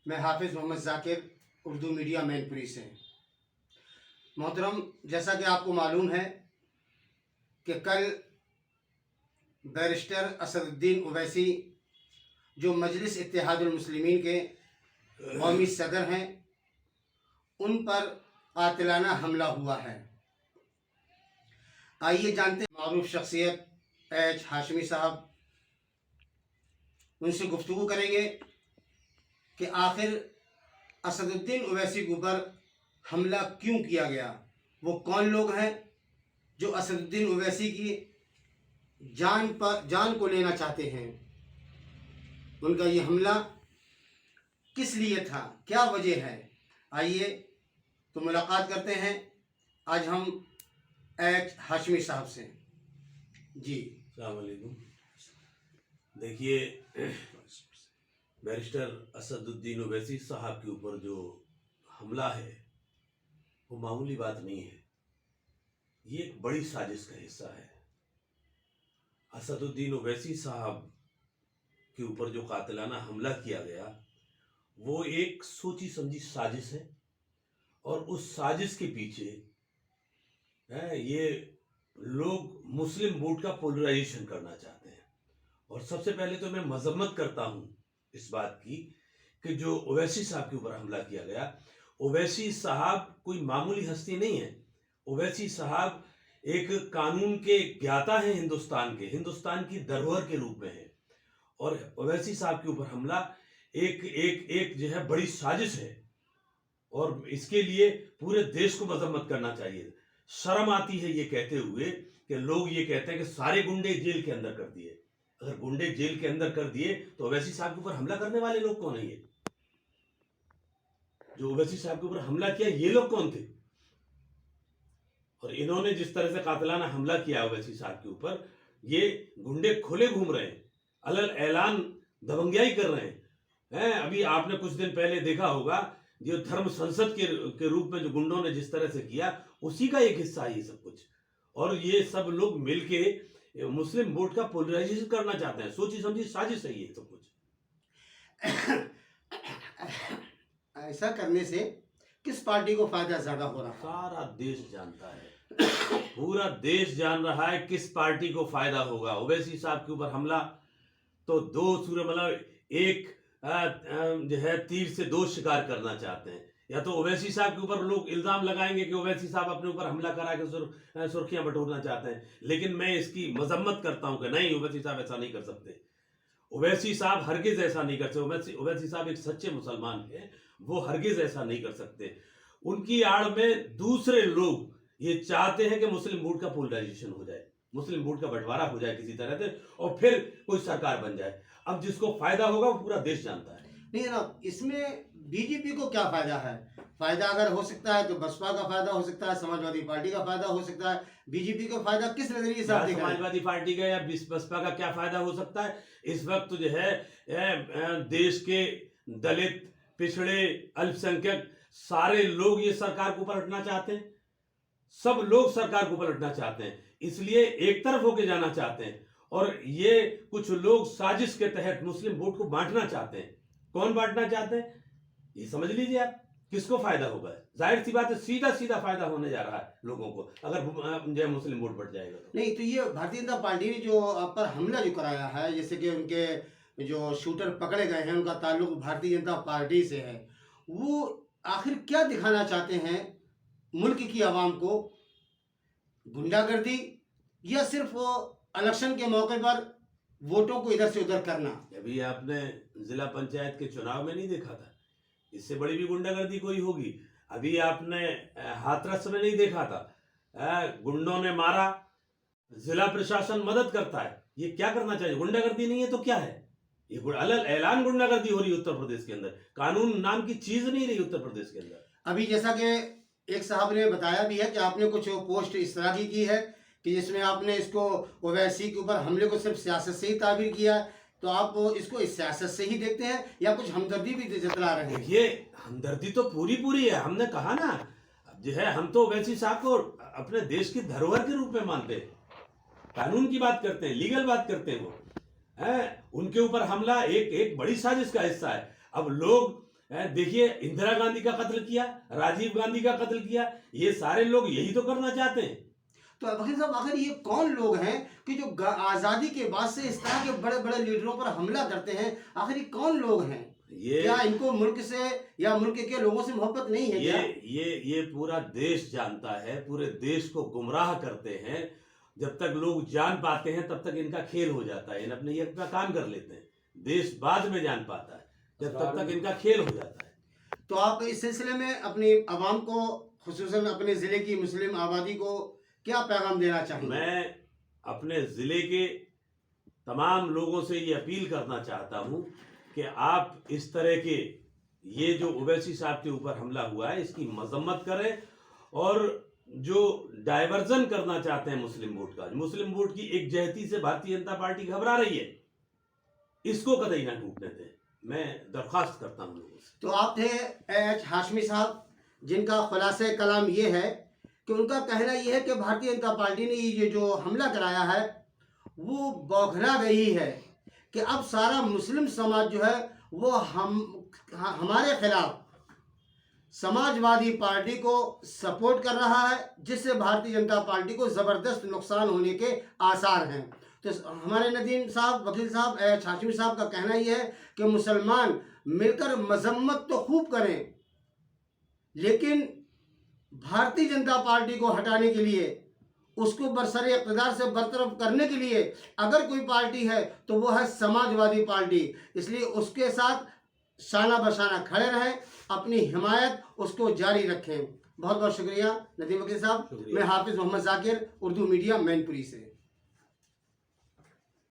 मैं हाफिज़ मोहम्मद ज़ाकिर उर्दू मीडिया मैनपुरी से। मोहतरम, जैसा कि आपको मालूम है कि कल बैरिस्टर असदुद्दीन ओवैसी जो मजलिस इत्तेहादुल मुस्लिमीन के कौमी सदर हैं, उन पर कातिलाना हमला हुआ है। आइए जानते हैं मारूफ शख्सियत एच हाशमी साहब, उनसे गुफ्तगू करेंगे कि आखिर असदुद्दीन ओवैसी के ऊपर हमला क्यों किया गया, वो कौन लोग हैं जो असदुद्दीन ओवैसी की जान को लेना चाहते हैं, उनका ये हमला किस लिए था, क्या वजह है। आइए तो मुलाकात करते हैं आज हम एच हाशमी साहब से। जी अस्सलाम वालेकुम। देखिए, बैरिस्टर असदुद्दीन ओवैसी साहब के ऊपर जो हमला है वो मामूली बात नहीं है, ये एक बड़ी साजिश का हिस्सा है। असदुद्दीन ओवैसी साहब के ऊपर जो कातिलाना हमला किया गया वो एक सोची समझी साजिश है, और उस साजिश के पीछे ये लोग मुस्लिम वोट का पोलराइजेशन करना चाहते हैं। और सबसे पहले तो मैं मजम्मत करता हूं इस बात की कि जो ओवैसी साहब के ऊपर हमला किया गया, ओवैसी साहब कोई मामूली हस्ती नहीं है। ओवैसी साहब एक कानून के ज्ञाता हैं, हिंदुस्तान की धरोहर के रूप में है। और ओवैसी साहब के ऊपर हमला एक जो है बड़ी साजिश है, और इसके लिए पूरे देश को मजम्मत करना चाहिए। शर्म आती है ये कहते हुए कि लोग ये कहते हैं कि सारे गुंडे जेल के अंदर कर दिए। अगर गुंडे जेल के अंदर कर दिए तो ओवैसी साहब के ऊपर हमला करने वाले लोग कौन है? ये जो ओवैसी साहब के ऊपर हमला किया, ये लोग कौन थे? और इन्होंने जिस तरह से कातिलाना हमला किया ओवैसी साहब के ऊपर, ये गुंडे खुले घूम रहे हैं, अलल ऐलान दबंगियाई कर रहे हैं। अभी आपने कुछ दिन पहले देखा होगा जो धर्म संसद के रूप में जो गुंडों ने जिस तरह से किया, उसी का एक हिस्सा है ये सब कुछ। और ये सब लोग मिलके मुस्लिम वोट का पोलराइजेशन करना चाहते हैं, सोची समझी साजिश है ये सब कुछ। ऐसा करने से किस पार्टी को फायदा ज्यादा हो रहा है? सारा देश जानता है, पूरा देश जान रहा है किस पार्टी को फायदा होगा। ओवैसी साहब के ऊपर हमला तो दो सूरज, मतलब एक जो है तीर से दो शिकार करना चाहते हैं। या तो ओवैसी साहब के ऊपर लोग इल्जाम लगाएंगे कि ओवैसी साहब अपने ऊपर हमला करा के सुर्खियां बटोरना चाहते हैं, लेकिन मैं इसकी मजम्मत करता हूं कि नहीं, ओवैसी साहब ऐसा नहीं कर सकते। ओवैसी साहब हरगिज ऐसा नहीं कर सकते। ओवैसी साहब एक सच्चे मुसलमान हैं, वो हरगिज ऐसा नहीं कर सकते। उनकी आड़ में दूसरे लोग ये चाहते हैं कि मुस्लिम वोट का पोलराइजेशन हो जाए, मुस्लिम वोट का बंटवारा हो जाए किसी तरह से, और फिर कोई सरकार बन जाए। अब जिसको फायदा होगा वो पूरा देश जानता है। नहीं ना, इसमें बीजेपी को क्या फायदा है? फायदा अगर हो सकता है तो बसपा का फायदा हो सकता है, समाजवादी पार्टी का फायदा हो सकता है। बीजेपी का फायदा किस नजरिए से आप देख रहे हैं? समाजवादी पार्टी का या बसपा का क्या फायदा हो सकता है? इस वक्त जो है देश के दलित, पिछड़े, अल्पसंख्यक सारे लोग ये सरकार को पलटना चाहते हैं। सब लोग सरकार को पलटना चाहते हैं, इसलिए एक तरफ होके जाना चाहते हैं। और ये कुछ लोग साजिश के तहत मुस्लिम वोट को बांटना चाहते हैं। कौन बांटना चाहते हैं ये समझ लीजिए आप, किसको फायदा होगा। जाहिर सी बात है, सीधा सीधा फायदा होने जा रहा है लोगों को अगर जो मुस्लिम वोट बढ़ जाएगा तो। नहीं तो ये भारतीय जनता पार्टी ने जो आप पर हमला जो कराया है, जैसे कि उनके जो शूटर पकड़े गए हैं उनका ताल्लुक भारतीय जनता पार्टी से है, वो आखिर क्या दिखाना चाहते हैं मुल्क की आवाम को? गुंडागर्दी या सिर्फ वो इलेक्शन के मौके पर वोटों को इधर से उधर करना? अभी आपने जिला पंचायत के चुनाव में नहीं देखा था, इससे बड़ी भी गुंडागर्दी कोई होगी। अभी आपने हाथरस में नहीं देखा था, गुंडों ने मारा, जिला प्रशासन मदद करता है। ये क्या करना चाहिए? गुंडागर्दी नहीं है तो क्या है? ये अलग ऐलान गुंडागर्दी हो रही है उत्तर प्रदेश के अंदर। कानून नाम की चीज नहीं रही उत्तर प्रदेश के अंदर। अभी जैसा कि एक साहब ने बताया भी है कि आपने कुछ पोस्ट इस तरह की है कि जिसमें आपने इसको ओवैसी के ऊपर हमले को सिर्फ सियासत से ही ताबीर किया है, तो आप इसको इस सियासत से ही देखते हैं या कुछ हमदर्दी भी जतला रहे हैं? ये हमदर्दी तो पूरी पूरी है। हमने कहा ना, जो है हम तो ओवैसी साहब को अपने देश की धरोहर के रूप में मानते हैं, कानून की बात करते हैं, लीगल बात करते हैं। वो उनके ऊपर हमला एक बड़ी साजिश का हिस्सा है। अब लोग देखिए इंदिरा गांधी का कत्ल किया, राजीव गांधी का कत्ल किया, ये सारे लोग यही तो करना चाहते हैं। तो वकील साहब आखिर ये कौन लोग हैं कि जो आजादी के बाद से इस तरह के बड़े बड़े लीडरों पर हमला करते हैं? आखिर ये कौन लोग हैं? ये क्या इनको मुल्क से या मुल्क के लोगों से मोहब्बत नहीं है क्या? ये पूरा देश जानता है, पूरे देश को गुमराह करते हैं। जब तक लोग जान पाते हैं तब तक इनका खेल हो जाता है, इन अपने ये अपना काम कर लेते हैं। देश बाद में जान पाता है, जब तब तक इनका खेल हो जाता है। तो आप इस सिलसिले में अपनी आवाम को, खुसूसन अपने ज़िले की मुस्लिम आबादी को क्या पैगाम देना चाहेंगे? मैं अपने ज़िले के तमाम लोगों से ये अपील करना चाहता हूँ कि आप इस तरह के ये जो ओवैसी साहब के ऊपर हमला हुआ है इसकी मजम्मत करें, और जो डायवर्जन करना चाहते हैं मुस्लिम वोट का, मुस्लिम वोट की एक जहती से भारतीय जनता पार्टी घबरा रही है, इसको कतई ना टूटने दें। मैं दरख्वास्त करता हूँ लोगों से। तो आप थे एच हाशमी साहब, जिनका खुलासे कलाम ये है कि उनका कहना ये है कि भारतीय जनता पार्टी ने ये जो हमला कराया है वो बौखला गई है कि अब सारा मुस्लिम समाज जो है वो हमारे खिलाफ समाजवादी पार्टी को सपोर्ट कर रहा है, जिससे भारतीय जनता पार्टी को ज़बरदस्त नुकसान होने के आसार हैं। तो हमारे नदीम साहब, वकील साहब, हाशमी साहब का कहना यह है कि मुसलमान मिलकर मजम्मत तो खूब करें, लेकिन भारतीय जनता पार्टी को हटाने के लिए, उसको बरसरे इक़्तिदार से बरतरफ करने के लिए अगर कोई पार्टी है तो वो है समाजवादी पार्टी। इसलिए उसके साथ शाना बशाना खड़े रहें, अपनी हिमायत उसको जारी रखें। बहुत बहुत शुक्रिया नदीम वकील साहब। मैं हाफिज़ मोहम्मद जाकिर, उर्दू मीडिया मैनपुरी से।